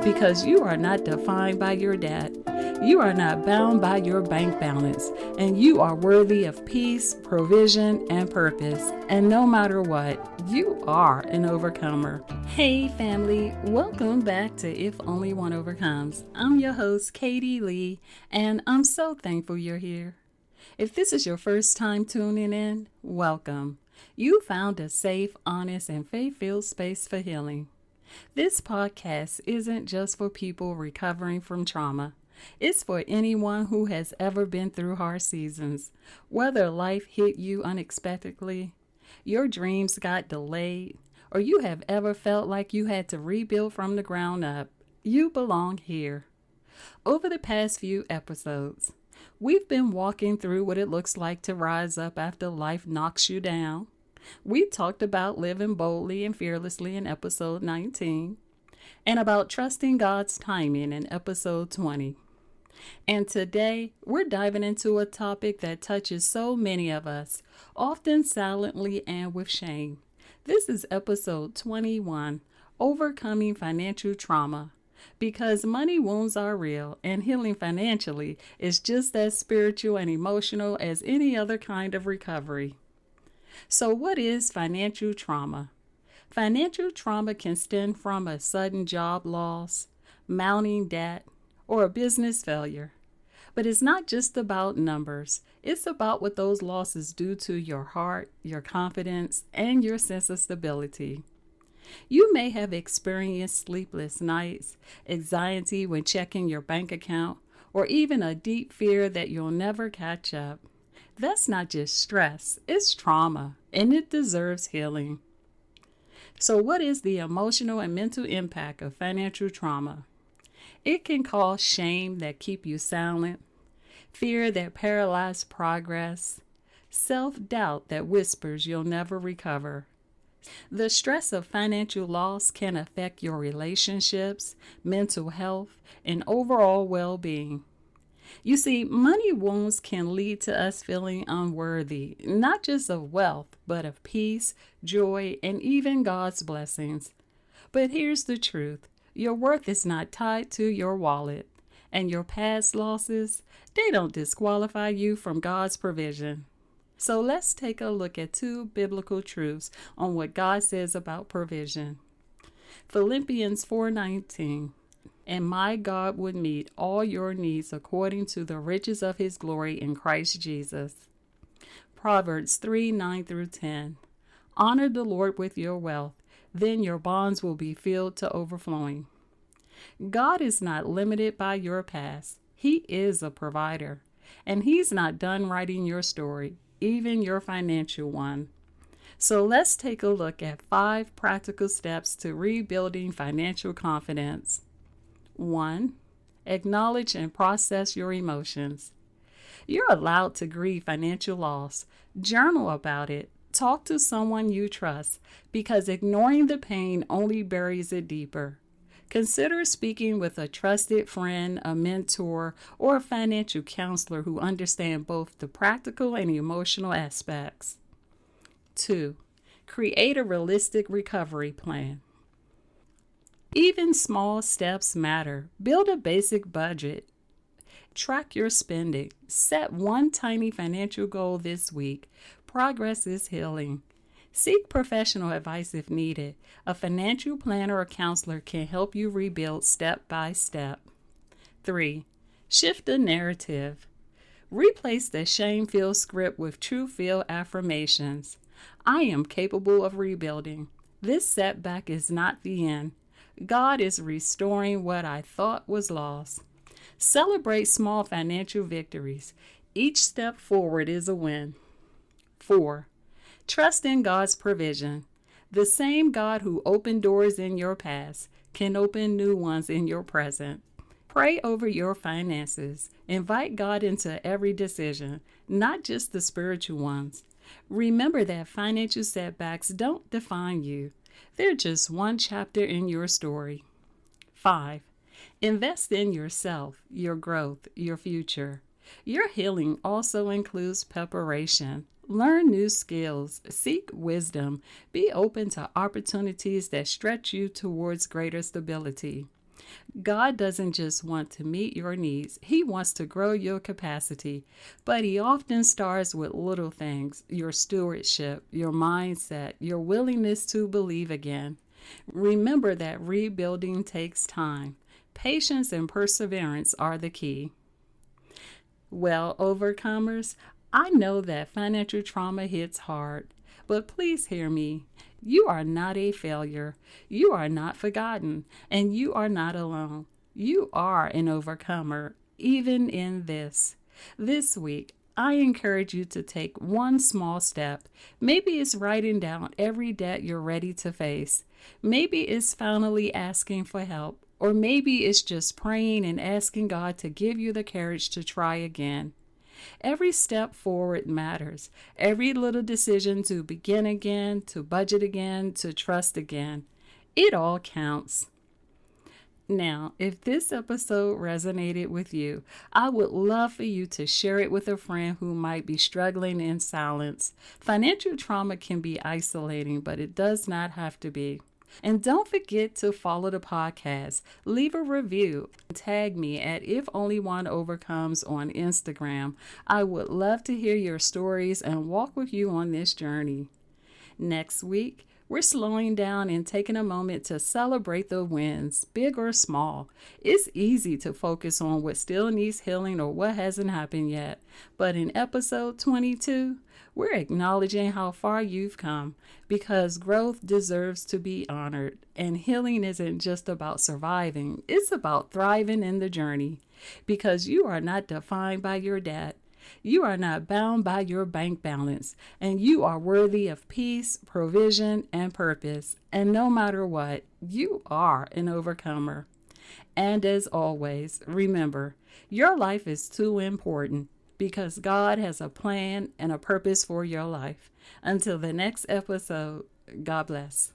because you are not defined by your debt. You are not bound by your bank balance, and you are worthy of peace, provision, and purpose. And no matter what, you are an overcomer. Hey family, welcome back to If Only One Overcomes. I'm your host, Katie Lee, and I'm so thankful you're here. If this is your first time tuning in, welcome. You found a safe, honest, and faith-filled space for healing. This podcast isn't just for people recovering from trauma. It's for anyone who has ever been through hard seasons. Whether life hit you unexpectedly, your dreams got delayed, or you have ever felt like you had to rebuild from the ground up, you belong here. Over the past few episodes, we've been walking through what it looks like to rise up after life knocks you down. We talked about living boldly and fearlessly in episode 19, and about trusting God's timing in episode 20. And today, we're diving into a topic that touches so many of us, often silently and with shame. This is episode 21, Overcoming Financial Trauma. Because money wounds are real, and healing financially is just as spiritual and emotional as any other kind of recovery. So what is financial trauma? Financial trauma can stem from a sudden job loss, mounting debt, or a business failure. But it's not just about numbers. It's about what those losses do to your heart, your confidence, and your sense of stability. You may have experienced sleepless nights, anxiety when checking your bank account, or even a deep fear that you'll never catch up. That's not just stress, it's trauma, and it deserves healing. So what is the emotional and mental impact of financial trauma? It can cause shame that keep you silent, fear that paralyzes progress, self-doubt that whispers you'll never recover. The stress of financial loss can affect your relationships, mental health, and overall well-being. You see, money wounds can lead to us feeling unworthy, not just of wealth, but of peace, joy, and even God's blessings. But here's the truth. Your worth is not tied to your wallet, and your past losses, they don't disqualify you from God's provision. So let's take a look at two biblical truths on what God says about provision. Philippians 4:19, and my God would meet all your needs according to the riches of his glory in Christ Jesus. Proverbs 3:9-10, honor the Lord with your wealth. Then your barns will be filled to overflowing. God is not limited by your past. He is a provider, and he's not done writing your story, even your financial one. So let's take a look at 5 practical steps to rebuilding financial confidence. 1. Acknowledge and process your emotions. You're allowed to grieve financial loss. Journal about it. Talk to someone you trust, because ignoring the pain only buries it deeper. Consider speaking with a trusted friend, a mentor, or a financial counselor who understand both the practical and emotional aspects. 2. Create a realistic recovery plan. Even small steps matter. Build a basic budget. Track your spending. Set one tiny financial goal this week. Progress is healing. Seek professional advice if needed. A financial planner or counselor can help you rebuild step by step. 3. Shift the narrative. Replace the shame-filled script with truth-filled affirmations. I am capable of rebuilding. This setback is not the end. God is restoring what I thought was lost. Celebrate small financial victories. Each step forward is a win. 4. Trust in God's provision. The same God who opened doors in your past can open new ones in your present. Pray over your finances. Invite God into every decision, not just the spiritual ones. Remember that financial setbacks don't define you. They're just one chapter in your story. 5. Invest in yourself, your growth, your future. Your healing also includes preparation. Learn new skills, seek wisdom, be open to opportunities that stretch you towards greater stability. God doesn't just want to meet your needs, He wants to grow your capacity. But He often starts with little things: your stewardship, your mindset, your willingness to believe again. Remember that rebuilding takes time. Patience and perseverance are the key. Well, overcomers, I know that financial trauma hits hard, but please hear me. You are not a failure. You are not forgotten, and you are not alone. You are an overcomer, even in this. This week, I encourage you to take one small step. Maybe it's writing down every debt you're ready to face. Maybe it's finally asking for help. Or maybe it's just praying and asking God to give you the courage to try again. Every step forward matters. Every little decision to begin again, to budget again, to trust again. It all counts. Now, if this episode resonated with you, I would love for you to share it with a friend who might be struggling in silence. Financial trauma can be isolating, but it does not have to be. And don't forget to follow the podcast, leave a review, and tag me at If Only One Overcomes on Instagram. I would love to hear your stories and walk with you on this journey. Next week, we're slowing down and taking a moment to celebrate the wins, big or small. It's easy to focus on what still needs healing or what hasn't happened yet. But in episode 22, we're acknowledging how far you've come, because growth deserves to be honored. And healing isn't just about surviving, it's about thriving in the journey. Because you are not defined by your debt. You are not bound by your bank balance, and you are worthy of peace, provision, and purpose. And no matter what, you are an overcomer. And as always, remember, your life is too important, because God has a plan and a purpose for your life. Until the next episode, God bless.